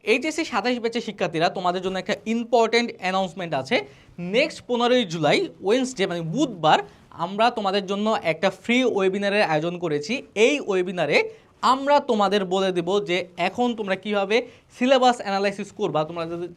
HSC 27 ব্যাচের শিক্ষার্থীরা তোমাদের জন্য একটা ইম্পর্টেন্ট অ্যানাউন্সমেন্ট আছে। নেক্সট 15ই জুলাই ওয়েডনেসডে মানে বুধবার আমরা তোমাদের জন্য একটা ফ্রি ওয়েবিনারের আয়োজন করেছি। এই ওয়েবিনারে আমরা তোমাদের বলে দেব যে এখন তোমরা কিভাবে সিলেবাস অ্যানালাইসিস করবা,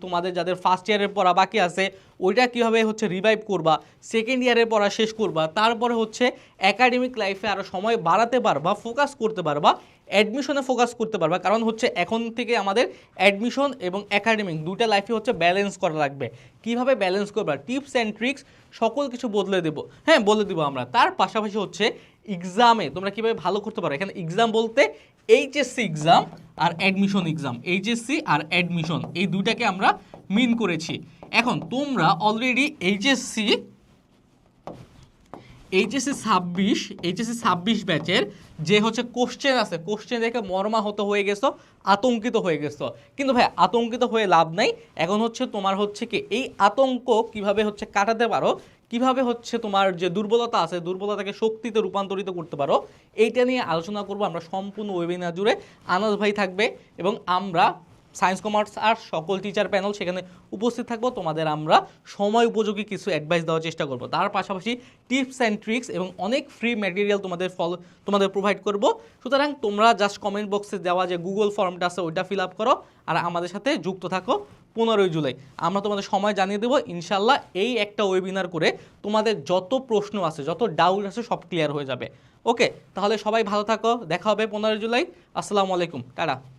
তোমাদের যাদের ফার্স্ট ইয়ারের পড়া বাকি আছে ওইটা কীভাবে হচ্ছে রিভাইভ করবা, সেকেন্ড ইয়ারের পড়া শেষ করবা, তারপরে হচ্ছে একাডেমিক লাইফে আরও সময় বাড়াতে পারবা, ফোকাস করতে পারবা, অ্যাডমিশনে ফোকাস করতে পারবা। কারণ হচ্ছে এখন থেকে আমাদের অ্যাডমিশন এবং একাডেমিক দুটা লাইফে হচ্ছে ব্যালেন্স করা লাগবে। কিভাবে ব্যালেন্স করবা, টিপস অ্যান্ড ট্রিক্স সকল কিছু বলে দেবো আমরা। তার পাশাপাশি হচ্ছে এক্সামে তোমরা কীভাবে ভালো করতে পারো। এখানে এক্সাম বলতে এইচএসসি এক্সাম আর অ্যাডমিশন এক্সাম, এইচএসসি আর অ্যাডমিশন এই দুইটাকে আমরা মিন করেছি। এখন তোমরা অলরেডি এইচএসসি 26 ব্যাচের যে হচ্ছে কোশ্চেন আছে, কোশ্চেন দেখে মর্মাহত হয়ে গেছো, আতঙ্কিত হয়ে গেছো। কিন্তু ভাই আতঙ্কিত হয়ে লাভ নাই। এখন হচ্ছে তোমার হচ্ছে কি এই আতঙ্ক কিভাবে হচ্ছে কাটাতে পারো, কিভাবে হচ্ছে তোমার যে দুর্বলতা আছে দুর্বলতাকে শক্তিতে রূপান্তরিত করতে পারো, এইটা নিয়ে আলোচনা করব আমরা সম্পূর্ণ ওয়েবিনার জুড়ে। আনাস ভাই থাকবে এবং আমরা সায়েন্স কমার্স আর সকল টিচার প্যানেল সেখানে উপস্থিত থাকবো। তোমাদের আমরা সময় উপযোগী কিছু অ্যাডভাইস দেওয়ার চেষ্টা করব। তার পাশাপাশি টিপস অ্যান্ড ট্রিক্স এবং অনেক ফ্রি ম্যাটেরিয়াল তোমাদের প্রোভাইড করব। সুতরাং তোমরা জাস্ট কমেন্ট বক্সে দেওয়া যে গুগল ফর্মটা আছে ওইটা ফিল আপ করো আর আমাদের সাথে যুক্ত থাকো। 15ই জুলাই আমরা তোমাদের সময় জানিয়ে দেবো ইনশাল্লাহ। এই একটা ওয়েবিনার করে তোমাদের যত প্রশ্ন আছে, যত ডাউট আছে সব ক্লিয়ার হয়ে যাবে। ওকে, তাহলে সবাই ভালো থাকো, দেখা হবে 15ই জুলাই। আসসালামু আলাইকুম, টাটা।